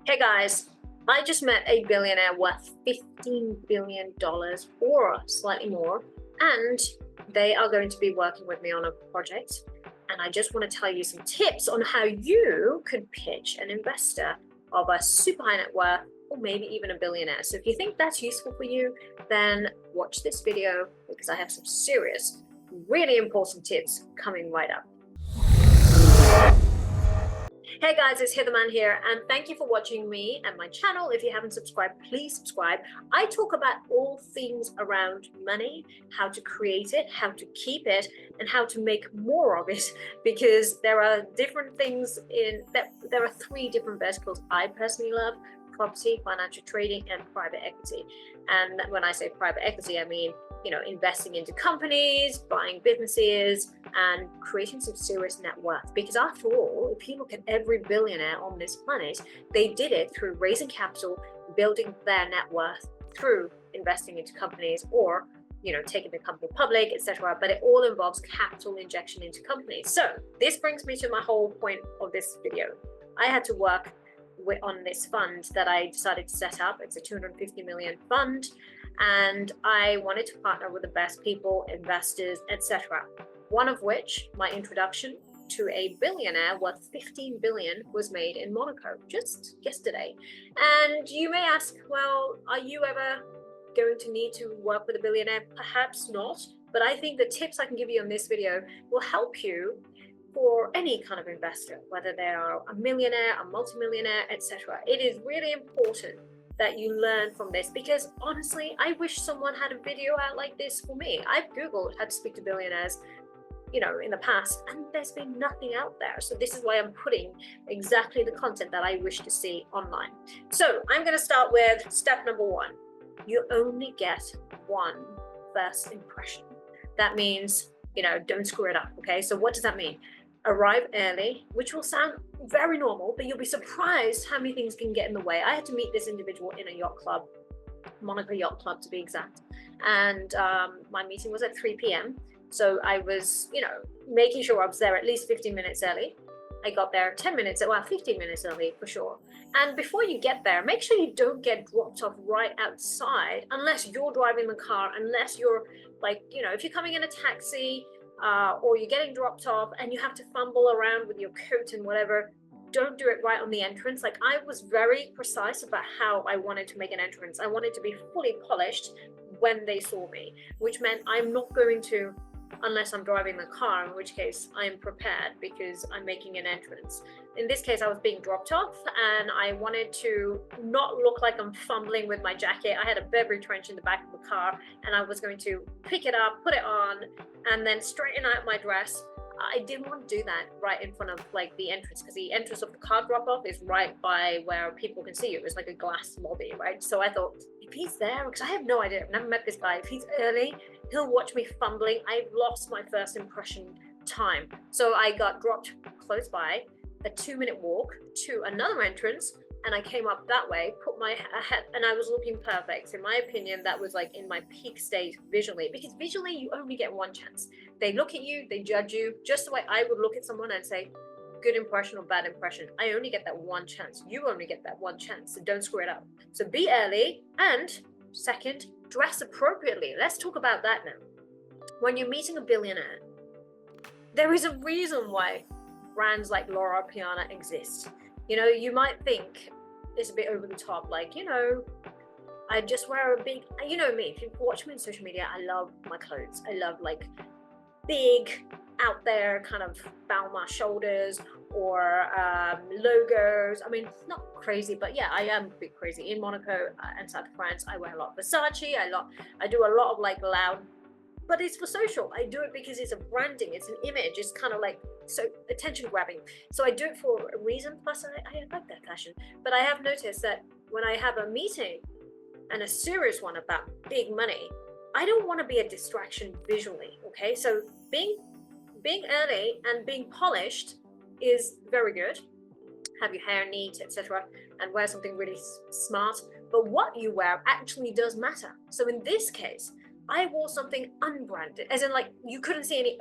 Hey guys, I just met a billionaire worth $15 billion or slightly more, and they are going to be working with me on a project. And I just want to tell you some tips on how you could pitch an investor of a super high net worth or maybe even a billionaire. So if you think that's useful for you, then watch this video because I have some serious, really important tips coming right up. Hey guys, it's Hither Mann here, and thank you for watching me and my channel. If you haven't subscribed, please subscribe. I talk about all things around money, how to create it, how to keep it, and how to make more of it, because there are different things in that. There are three different verticals I personally love: property, financial trading, and private equity. And when I say private equity, I mean, investing into companies, buying businesses, and creating some serious net worth. Because after all, if you look at every billionaire on this planet, they did it through raising capital, building their net worth through investing into companies or taking the company public, etc. But it all involves capital injection into companies. So this brings me to my whole point of this video. I had to work on this fund that I decided to set up. It's a 250 million fund, and I wanted to partner with the best people, investors, etc. One of which, my introduction to a billionaire worth 15 billion, was made in Monaco just yesterday. And you may ask, well, are you ever going to need to work with a billionaire? Perhaps not, but I think the tips I can give you on this video will help you for any kind of investor, whether they are a millionaire, a multimillionaire, etc. It is really important that you learn from this, because honestly, I wish someone had a video out like this for me. I've Googled how to speak to billionaires, in the past, and there's been nothing out there. So this is why I'm putting exactly the content that I wish to see online. So I'm going to start with step number one. You only get one first impression. That means, don't screw it up. Okay. So what does that mean? Arrive early, which will sound very normal, but you'll be surprised how many things can get in the way. I had to meet this individual in a yacht club, Monaco Yacht Club to be exact. And my meeting was at 3 p.m. So I was, making sure I was there at least 15 minutes early. I got there 15 minutes early for sure. And before you get there, make sure you don't get dropped off right outside unless you're driving the car, unless you're if you're coming in a taxi, or you're getting dropped off and you have to fumble around with your coat and whatever. Don't do it right on the entrance. I was very precise about how I wanted to make an entrance. I wanted to be fully polished when they saw me, which meant I'm not going to, unless I'm driving the car, in which case I'm prepared because I'm making an entrance. In this case, I was being dropped off and I wanted to not look like I'm fumbling with my jacket. I had a Burberry trench in the back of the car and I was going to pick it up, put it on, and then straighten out my dress. I didn't want to do that right in front of the entrance, because the entrance of the car drop off is right by where people can see you. It's like a glass lobby, right? So I thought, if he's there, because I have no idea, I've never met this guy, if he's early, he'll watch me fumbling. I've lost my first impression time. So I got dropped close by, a 2-minute walk to another entrance, and I came up that way, put my head, and I was looking perfect. In my opinion, that was in my peak state visually, because visually you only get one chance. They look at you, they judge you, just the way I would look at someone and say, good impression or bad impression. I only get that one chance. You only get that one chance, so don't screw it up. So be early, and second, dress appropriately. Let's talk about that now. When you're meeting a billionaire, there is a reason why brands like Laura Piana exist. You might think it's a bit over the top, I just wear a big, me, if you watch me on social media, I love my clothes. I love big out there kind of Balmain shoulders or logos. I mean, not crazy, but yeah, I am a bit crazy. In Monaco and South of France, I wear a lot of Versace. I do a lot of loud, but it's for social. I do it because it's a branding, it's an image, it's kind of so attention grabbing. So I do it for a reason. Plus I like that fashion. But I have noticed that when I have a meeting, and a serious one about big money, I don't want to be a distraction visually. Okay, so being early and being polished is very good. Have your hair neat, etc., and wear something really smart. But what you wear actually does matter. So in this case, I wore something unbranded, as in you couldn't see any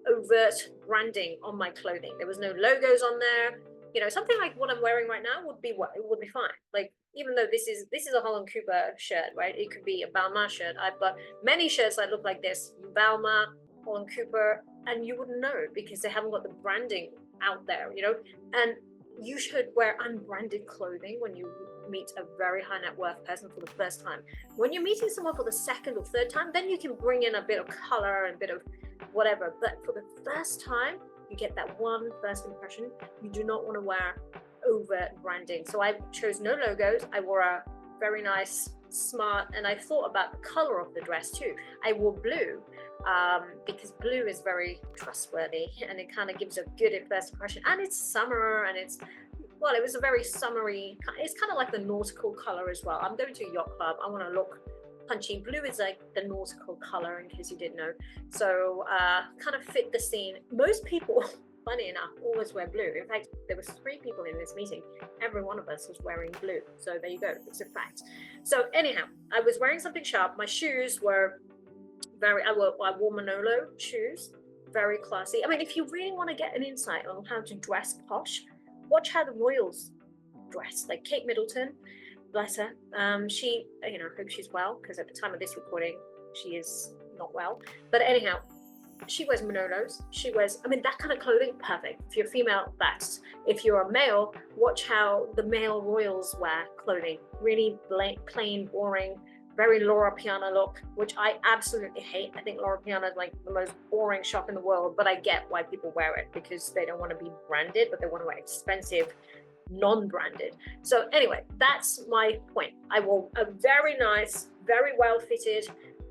overt branding on my clothing. There was no logos on there. You know, something like what I'm wearing right now would be fine. Like, even though this is a Holland Cooper shirt, right? It could be a Balmain shirt. I've got many shirts that look like this: Balmain, Holland Cooper, and you wouldn't know because they haven't got the branding out there, you know. And you should wear unbranded clothing when you meet a very high net worth person for the first time. When you're meeting someone for the second or third time, then you can bring in a bit of color and a bit of whatever. But for the first time, you get that one first impression. You do not want to wear over branding. So I chose no logos. I wore a very nice, smart, and I thought about the color of the dress too. I wore blue because blue is very trustworthy and it kind of gives a good first impression. And it's summer, and it's, well, it was a very summery, it's kind of like the nautical color as well. I'm going to a yacht club. I want to look punchy. Blue is like the nautical color, in case you didn't know. So kind of fit the scene. Most people, funny enough, always wear blue. In fact, there was 3 people in this meeting. Every one of us was wearing blue. So there you go. It's a fact. So anyhow, I was wearing something sharp. My shoes were I wore Manolo shoes, very classy. I mean, if you really want to get an insight on how to dress posh, watch how the royals dress. Like Kate Middleton, bless her. She, you know, I hope she's well, because at the time of this recording, she is not well. But anyhow, she wears Manolos. She wears, I mean, that kind of clothing, perfect. If you're female, that's. If you're a male, watch how the male royals wear clothing. Really plain, boring, very Laura Piana look, which I absolutely hate. I think Laura Piana is like the most boring shop in the world, but I get why people wear it, because they don't want to be branded, but they want to wear expensive, non-branded. So anyway, that's my point. I wore a very nice, very well fitted,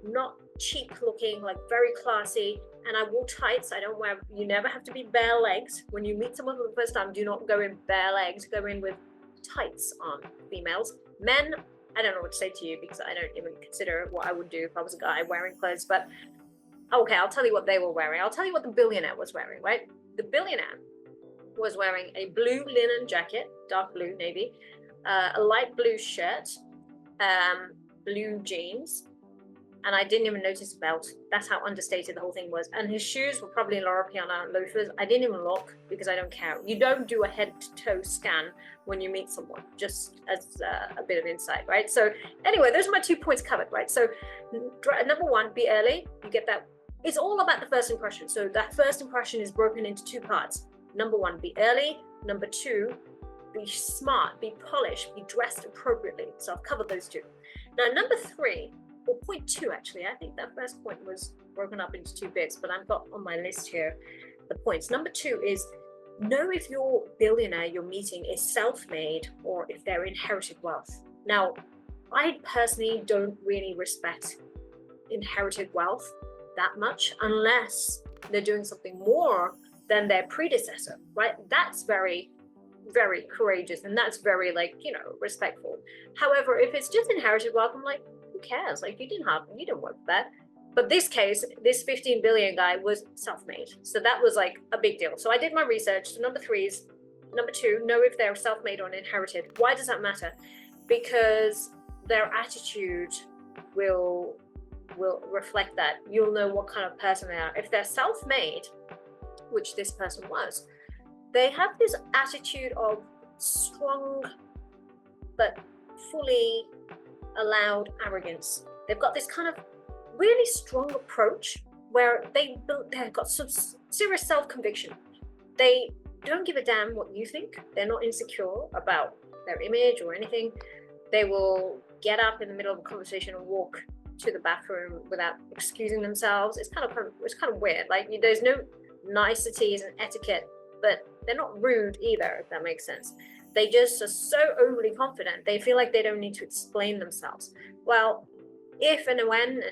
not cheap looking, like very classy, and I wore tights. I don't wear, you never have to be bare legs. When you meet someone for the first time, do not go in bare legs, go in with tights on. Females. Men, I don't know what to say to you, because I don't even consider what I would do if I was a guy wearing clothes. But okay, I'll tell you what they were wearing. I'll tell you what the billionaire was wearing, right? The billionaire was wearing a blue linen jacket, dark blue, navy, a light blue shirt, blue jeans, and I didn't even notice a belt. That's how understated the whole thing was. And his shoes were probably Laura Piana loafers. I didn't even look, because I don't care. You don't do a head to toe scan when you meet someone, just as a bit of insight, right? So anyway, those are my 2 points covered, right? So number 1, be early. You get that. It's all about the first impression. So that first impression is broken into 2 parts. Number 1, be early. Number 2, be smart, be polished, be dressed appropriately. So I've covered those 2. Now, number 3, or point 2, actually, I think that first point was broken up into 2 bits, but I've got on my list here the points. Number 2 is know if your billionaire you're meeting is self-made or if they're inherited wealth. Now, I personally don't really respect inherited wealth that much unless they're doing something more than their predecessor, right? That's very, very courageous, and that's very, like, you know, respectful. However, if it's just inherited wealth, I'm like, who cares? Like, you didn't work for that. But this case, this 15 billion guy was self-made. So that was like a big deal. So I did my research. Number 3 is, number 2, know if they're self-made or inherited. Why does that matter? Because their attitude will reflect that. You'll know what kind of person they are. If they're self-made, which this person was, they have this attitude of strong but fully allowed arrogance. They've got this kind of really strong approach where they've got some serious self-conviction. They don't give a damn what you think. They're not insecure about their image or anything. They will get up in the middle of a conversation and walk to the bathroom without excusing themselves. It's kind of weird. Like, there's no niceties and etiquette, but they're not rude either, if that makes sense. They just are so overly confident. They feel like they don't need to explain themselves. Well, if and when, and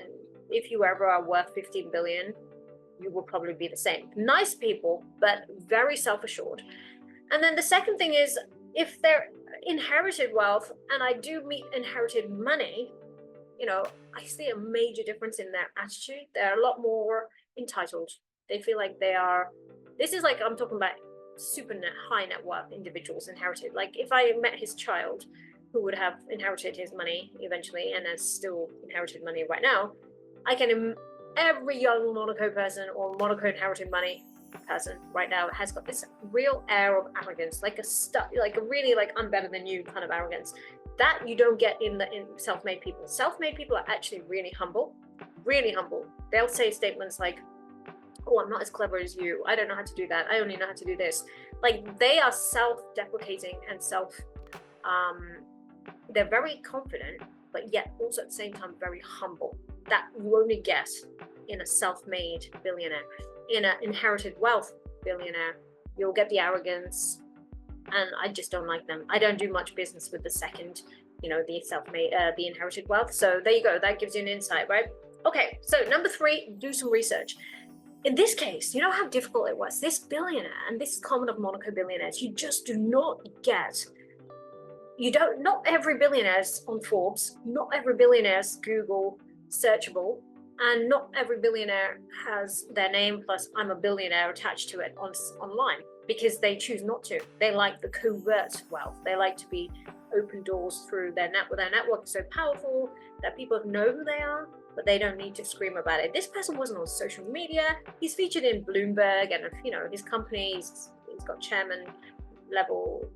if you ever are worth 15 billion, you will probably be the same. Nice people, but very self-assured. And then the second thing is, if they're inherited wealth, and I do meet inherited money, you know, I see a major difference in their attitude. They're a lot more entitled. They feel like they are, this is like, I'm talking about super high net worth individuals inherited. Like, if I met his child who would have inherited his money eventually and has still inherited money right now, I can, every young Monaco person or Monaco inherited money, person right now has got this real air of arrogance, like a really like I'm better than you kind of arrogance that you don't get in self-made people. Self-made people are actually really humble, really humble. They'll say statements like, oh, I'm not as clever as you, I don't know how to do that, I only know how to do this. Like they are self-deprecating and they're very confident, but yet also at the same time very humble. That you only get in a self-made billionaire. In an inherited wealth billionaire, you'll get the arrogance, and I just don't like them. I don't do much business with the second, the self-made, the inherited wealth. So there you go. That gives you an insight, right? Okay, so number 3, do some research. In this case, you know how difficult it was. This billionaire, and this is common of Monaco billionaires, you just do not get. Not every billionaire's on Forbes, not every billionaire's Google searchable, and not every billionaire has their name plus I'm a billionaire attached to it online, because they choose not to. They like the covert wealth. They like to be open doors through their network is so powerful that people know who they are, but they don't need to scream about it. This person wasn't on social media. He's featured in Bloomberg, and his company's, he's got chairman level,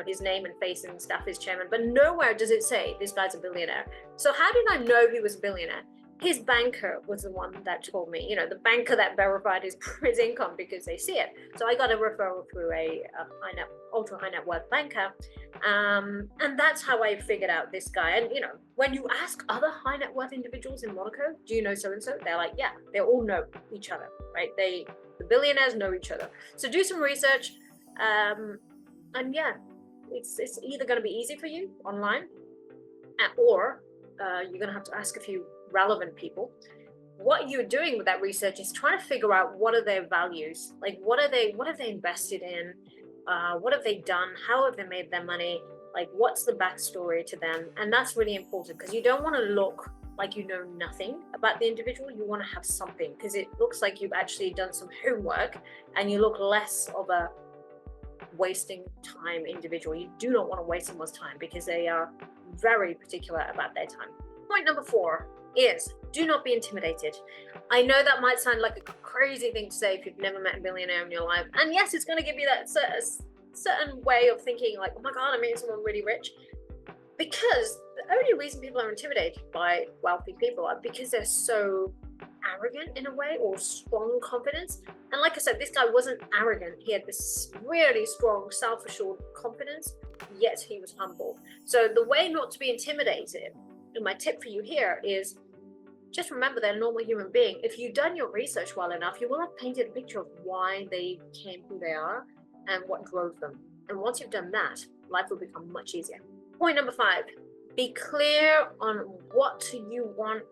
his name and face and stuff is chairman, but nowhere does it say this guy's a billionaire. So how did I know he was a billionaire? His banker was the one that told me, the banker that verified his income, because they see it. So I got a referral through a ultra high net worth banker. And that's how I figured out this guy. And, when you ask other high net worth individuals in Monaco, do you know so-and-so? They're like, yeah, they all know each other, right? The billionaires know each other. So do some research. And yeah, it's either going to be easy for you online, or you're going to have to ask a few relevant people. What you're doing with that research is trying to figure out what are their values, like what have they invested in, what have they done, how have they made their money, like what's the backstory to them. And that's really important, because you don't want to look like you know nothing about the individual. You want to have something, because it looks like you've actually done some homework, and you look less of a wasting time individual. You do not want to waste someone's time, because they are very particular about their time. Point number 4 is do not be intimidated. I know that might sound like a crazy thing to say if you've never met a billionaire in your life. And yes, it's going to give you that certain way of thinking like, oh my God, I'm meeting someone really rich. Because the only reason people are intimidated by wealthy people are because they're so arrogant in a way, or strong confidence. And like I said, this guy wasn't arrogant. He had this really strong self-assured confidence, yet he was humble. So the way not to be intimidated, and my tip for you here is just remember they're a normal human being. If you've done your research well enough, you will have painted a picture of why they became who they are and what drove them. And once you've done that, life will become much easier. Point number 5, be clear on what you want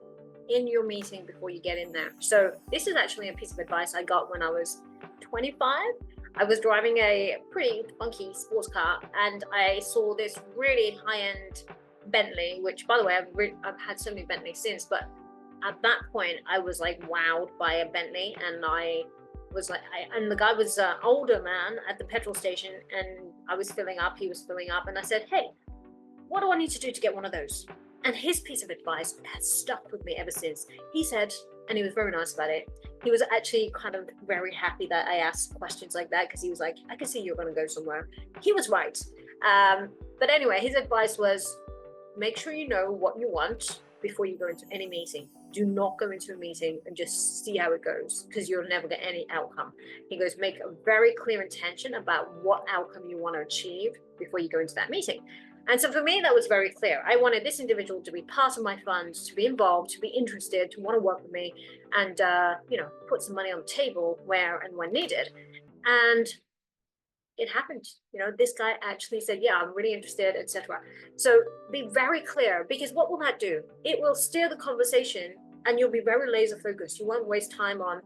in your meeting before you get in there. So this is actually a piece of advice I got when I was 25. I was driving a pretty funky sports car, and I saw this really high-end Bentley, which by the way, I've had so many Bentleys since, but at that point I was like wowed by a Bentley, and I was like, and the guy was an older man at the petrol station, and I was filling up, he was filling up, and I said, hey, what do I need to do to get one of those? And his piece of advice has stuck with me ever since. He said, and he was very nice about it, he was actually kind of very happy that I asked questions like that, because he was like, I can see you're going to go somewhere. He was right. But anyway, his advice was, make sure you know what you want before you go into any meeting. Do not go into a meeting and just see how it goes, because you'll never get any outcome. He goes, make a very clear intention about what outcome you want to achieve before you go into that meeting. And so for me, that was very clear. I wanted this individual to be part of my funds, to be involved, to be interested, to want to work with me, and put some money on the table where and when needed. And it happened. This guy actually said, yeah, I'm really interested, etc. So be very clear, because what will that do? It will steer the conversation, and you'll be very laser focused. You won't waste time on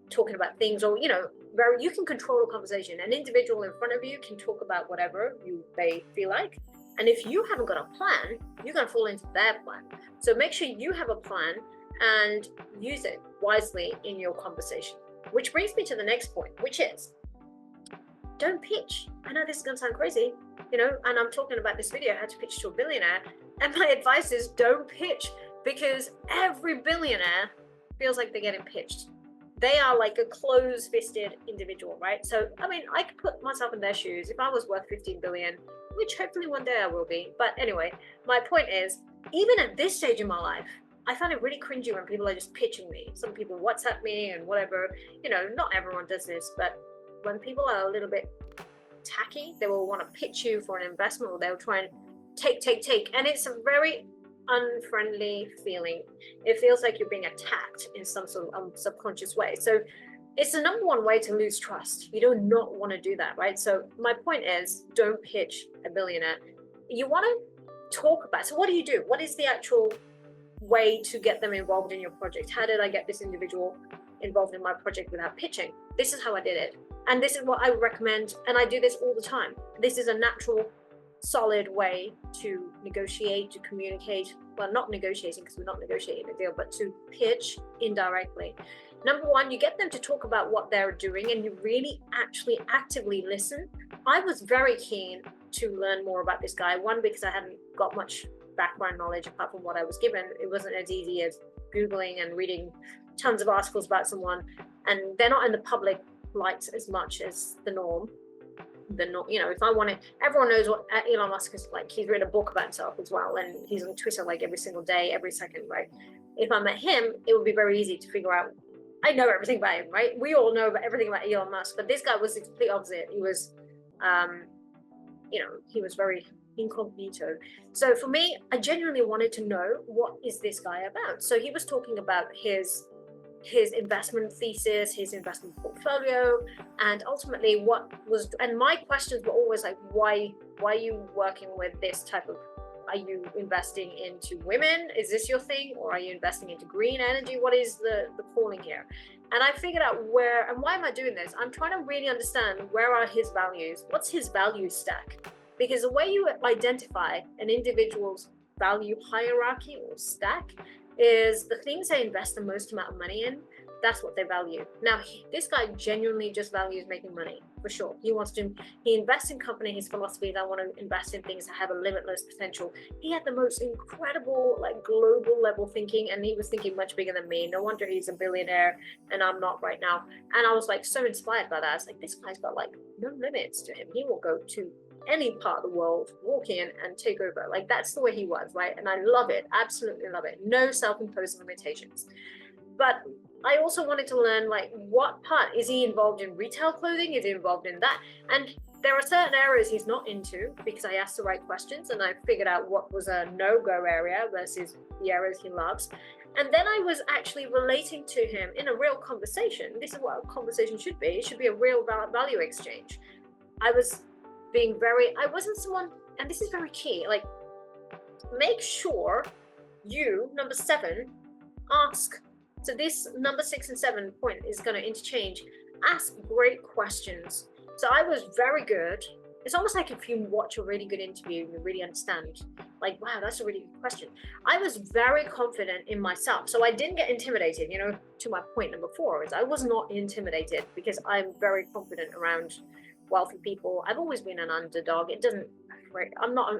talking about things, or you can control the conversation. An individual in front of you can talk about whatever they feel like. And if you haven't got a plan, you're going to fall into their plan. So make sure you have a plan and use it wisely in your conversation. Which brings me to the next point, which is don't pitch. I know this is going to sound crazy, and I'm talking about this video, how to pitch to a billionaire. And my advice is don't pitch, because every billionaire feels like they're getting pitched. they are like a closed-fisted individual, right? So, I mean, I could put myself in their shoes. If I was worth 15 billion, which hopefully one day I will be. But anyway, my point is, even at this stage in my life, I find it really cringy when people are just pitching me. Some people WhatsApp me and whatever. You know, not everyone does this, but when people are a little bit tacky, they will want to pitch you for an investment, or they'll try and take. And it's a very unfriendly feeling. It feels like you're being attacked in some sort of subconscious way. So it's the number one way to lose trust. You do not want to do that, right? So my point is, don't pitch a billionaire. You want to talk about, so what do you do? What is the actual way to get them involved in your project? How did I get this individual involved in my project without pitching? This is how I did it. And this is what I would recommend. And I do this all the time. This is a natural, solid way to negotiate, to communicate. Well, not negotiating because we're not negotiating a deal, but to pitch indirectly. Number one, you get them to talk about what they're doing, and you really actually actively listen. I was very keen to learn more about this guy. One, because I hadn't got much background knowledge apart from what I was given. It wasn't as easy as Googling and reading tons of articles about someone, and they're not in the public light as much as the norm. You know, if I wanted, everyone knows what Elon Musk is like. He's written a book about himself as well, and he's on Twitter like every single day, every second, right? If I met him, it would be very easy to figure out. I know everything about him, right? We all know about everything about Elon Musk, but this guy was the complete opposite. He was, you know, he was very incognito. So for me, I genuinely wanted to know, what is this guy about? So he was talking about his investment thesis, his investment portfolio, and ultimately and my questions were always like, why are you working with this type of, are you investing into women? Is this your thing? Or are you investing into green energy? What is the calling here? And I figured out where, and why am I doing this? I'm trying to really understand, where are his values? What's his value stack? Because the way you identify an individual's value hierarchy or stack is the things they invest the most amount of money in. That's what they value. Now, this guy genuinely just values making money, for sure. He invests in company. His philosophy is, I want to invest in things that have a limitless potential. He had the most incredible, like, global level thinking, and he was thinking much bigger than me. No wonder he's a billionaire and I'm not right now. And I was like so inspired by that. I was like, this guy's got like no limits to him. He will go to any part of the world, walk in and take over. Like, that's the way he was, right? And I love it, absolutely love it. No self-imposed limitations. But I also wanted to learn, like, what part is he involved in? Retail clothing? Is he involved in that? And there are certain areas he's not into, because I asked the right questions and I figured out what was a no-go area versus the areas he loves. And then I was actually relating to him in a real conversation. This is what a conversation should be. It should be a real value exchange. I wasn't someone, and this is very key, like, make sure you, number 7, ask. So this number 6 and 7 point is going to interchange. Ask great questions. So I was very good. It's almost like if you watch a really good interview and you really understand, like, wow, that's a really good question. I was very confident in myself. So I didn't get intimidated, you know, to my point number 4 is I was not intimidated, because I'm very confident around wealthy people. I've always been an underdog. I'm not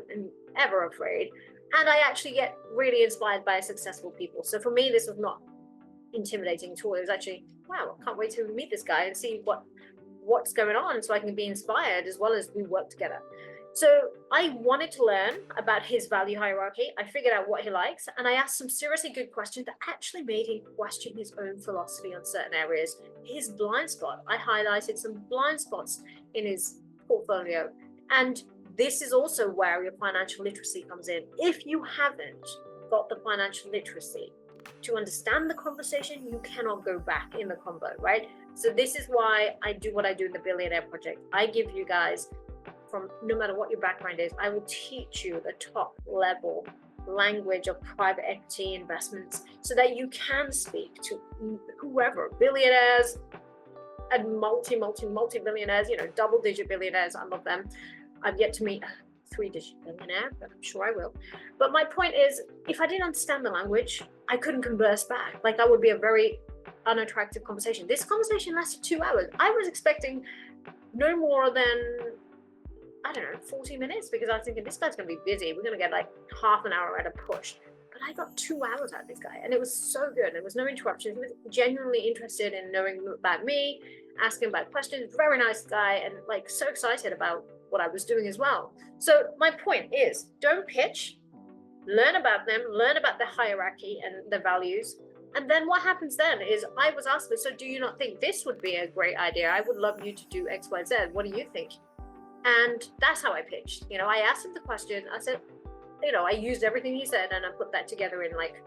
ever afraid. And I actually get really inspired by successful people. So for me, this was not intimidating at all. It was actually, wow, I can't wait to meet this guy and see what's going on, so I can be inspired as well as we work together. So I wanted to learn about his value hierarchy. I figured out what he likes, and I asked some seriously good questions that actually made him question his own philosophy on certain areas. His blind spot, I highlighted some blind spots in his portfolio. And this is also where your financial literacy comes in. If you haven't got the financial literacy to understand the conversation, you cannot go back in the combo, right? So this is why I do what I do in the Billionaire Project. I give you guys, from no matter what your background is, I will teach you the top level language of private equity investments so that you can speak to whoever, billionaires and multi-billionaires, you know, double-digit billionaires. I love them. I've yet to meet a 3-digit billionaire, but I'm sure I will. But my point is, if I didn't understand the language, I couldn't converse back. Like, that would be a very unattractive conversation. This conversation lasted 2 hours. I was expecting no more than, I don't know, 40 minutes, because I was thinking, this guy's going to be busy. We're going to get like half an hour at a push. but I got 2 hours out of this guy, and it was so good. There was no interruptions. He was genuinely interested in knowing about me, asking about questions. Very nice guy, and like so excited about what I was doing as well. So my point is, don't pitch, learn about them, learn about the hierarchy and the values. And then what happens then is I was asked this, so do you not think this would be a great idea? I would love you to do X, Y, Z. What do you think? And that's how I pitched. You know, I asked him the question. I said, you know, I used everything he said and I put that together in like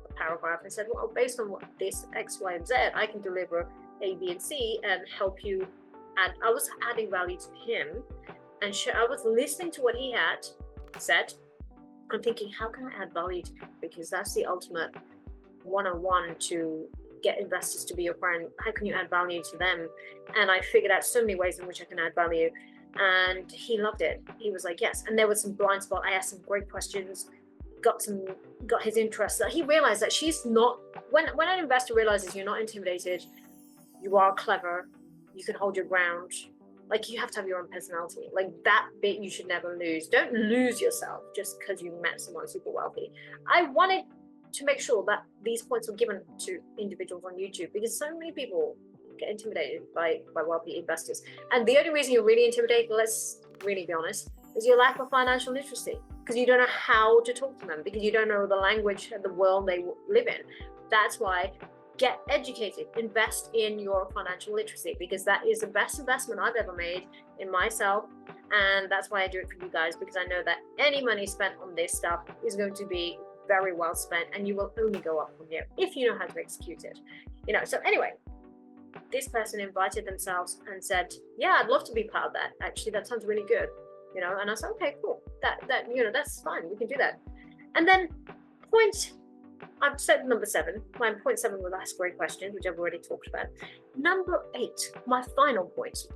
a paragraph and said, well, based on what this X, Y, and Z, I can deliver A, B, and C and help you. And I was adding value to him, and I was listening to what he had said. I'm thinking, how can I add value to him? Because that's the ultimate one-on-one to get investors to be your friend. How can you add value to them? And I figured out so many ways in which I can add value. And he loved it. He was like, yes. And there was some blind spot. I asked some great questions, got his interest. That he realized that she's not, when an investor realizes you're not intimidated, you are clever, you can hold your ground. Like, you have to have your own personality. Like, that bit you should never lose. Don't lose yourself just because you met someone super wealthy. I wanted to make sure that these points were given to individuals on YouTube, because so many people get intimidated by wealthy investors. And the only reason you're really intimidated, let's really be honest, is your lack of financial literacy, because you don't know how to talk to them, because you don't know the language and the world they live in. That's why get educated, invest in your financial literacy, because that is the best investment I've ever made in myself. And that's why I do it for you guys, because I know that any money spent on this stuff is going to be very well spent, and you will only go up from here if you know how to execute it. You know, so anyway, this person invited themselves and said, yeah, I'd love to be part of that. Actually, that sounds really good. You know, and I said, okay, cool. That you know, that's fine. We can do that. And then I've said number 7. My point 7 was ask great questions, which I've already talked about. Number 8, my final point,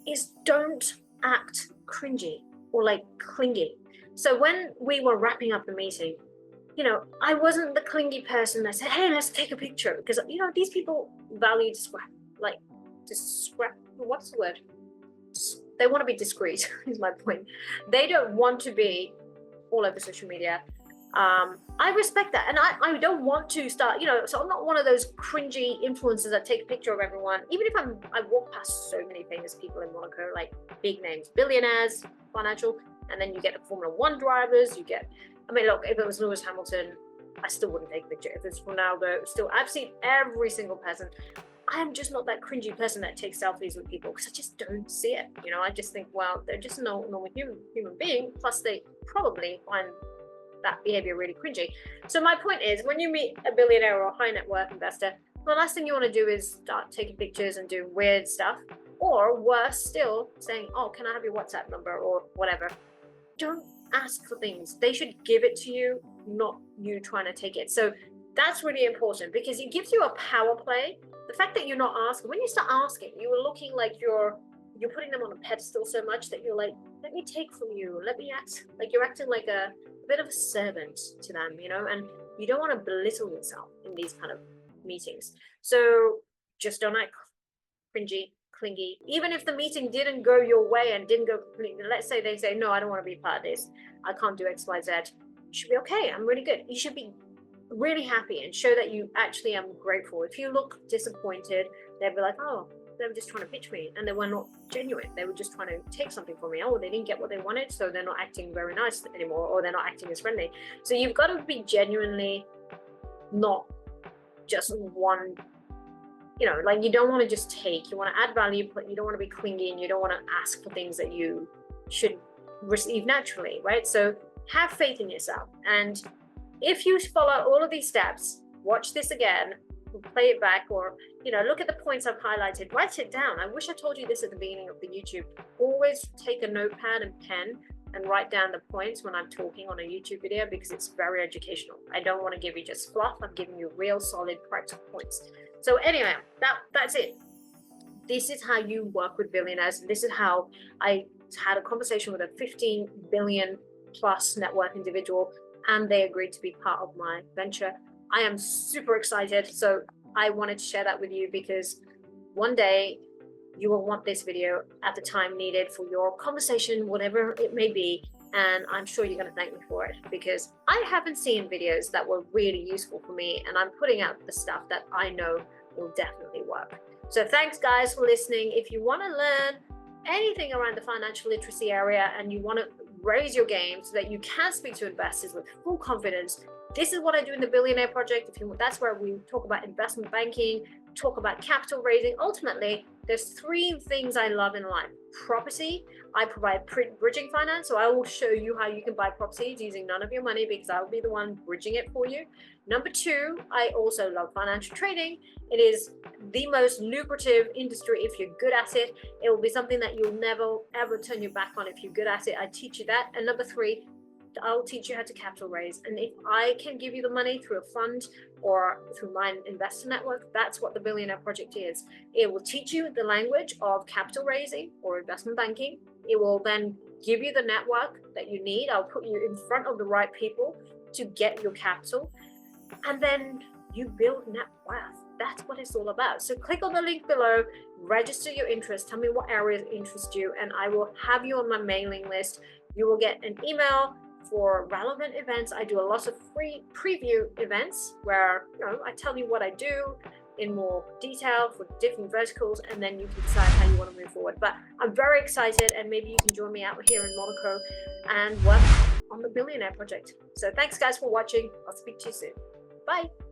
is don't act cringy or like clingy. So when we were wrapping up the meeting, you know, I wasn't the clingy person that said, hey, let's take a picture, because, you know, these people value what's the word? They want to be discreet, is my point. They don't want to be all over social media. I respect that, and I don't want to start, you know, so I'm not one of those cringy influencers that take a picture of everyone. Even if I walk past so many famous people in Monaco, like big names, billionaires, financial, and then you get the Formula 1 drivers, you get, I mean, look, if it was Lewis Hamilton, I still wouldn't take a picture. If it's Ronaldo, still, I've seen every single person. I am just not that cringy person that takes selfies with people, because I just don't see it. You know, I just think, well, they're just a normal human being. Plus, they probably find that behavior really cringy. So my point is, when you meet a billionaire or a high net worth investor, the last thing you want to do is start taking pictures and doing weird stuff, or worse still, saying, oh, can I have your WhatsApp number or whatever. Don't ask for things. They should give it to you, not you trying to take it. So that's really important, because it gives you a power play. The fact that you're not asking, when you start asking, you are looking like you're putting them on a pedestal so much that you're like, let me take from you, let me act like you're acting like a bit of a servant to them, you know, and you don't want to belittle yourself in these kind of meetings. So just don't act cringy, clingy. Even if the meeting didn't go your way and didn't go completely, let's say they say, no, I don't want to be part of this, I can't do X, Y, Z, you should be okay, I'm really good. You should be really happy and show that you actually am grateful. If you look disappointed, they'll be like, oh, they were just trying to pitch me, and they were not genuine. They were just trying to take something from me. Oh, they didn't get what they wanted, so they're not acting very nice anymore, or they're not acting as friendly. So you've got to be genuinely not just one, you know, like you don't want to just take, you want to add value, but you don't want to be clingy, and you don't want to ask for things that you should receive naturally, right? So have faith in yourself. And if you follow all of these steps, watch this again, play it back, or, you know, look at the points I've highlighted, write it down. I wish I told you this at the beginning of the YouTube. Always take a notepad and pen and write down the points when I'm talking on a YouTube video, because it's very educational. I don't want to give you just fluff. I'm giving you real solid practical points. So anyway, that's it. This is how you work with billionaires. This is how I had a conversation with a 15 billion plus net worth individual, and they agreed to be part of my venture. I am super excited. So I wanted to share that with you, because one day you will want this video at the time needed for your conversation, whatever it may be. And I'm sure you're going to thank me for it, because I haven't seen videos that were really useful for me, and I'm putting out the stuff that I know will definitely work. So thanks guys for listening. If you want to learn anything around the financial literacy area and you want to raise your game so that you can speak to investors with full confidence, this is what I do in the Billionaire Project. That's where we talk about investment banking, talk about capital raising. Ultimately, there's three things I love in life. Property, I provide bridging finance, so I will show you how you can buy properties using none of your money, because I will be the one bridging it for you. Number two, I also love financial trading. It is the most lucrative industry if you're good at it. It will be something that you'll never ever turn your back on if you're good at it. I teach you that. And number three, I'll teach you how to capital raise. And if I can give you the money through a fund or through my investor network, that's what the Billionaire Project is. It will teach you the language of capital raising or investment banking. It will then give you the network that you need. I'll put you in front of the right people to get your capital. And then you build net worth. That's what it's all about. So click on the link below, register your interest, tell me what areas interest you, and I will have you on my mailing list. You will get an email for relevant events. I do a lot of free preview events where I tell you what I do in more detail for different verticals, and then you can decide how you want to move forward. But I'm very excited, and maybe you can join me out here in Monaco and work on the Billionaire Project. So thanks guys for watching. I'll speak to you soon. Bye.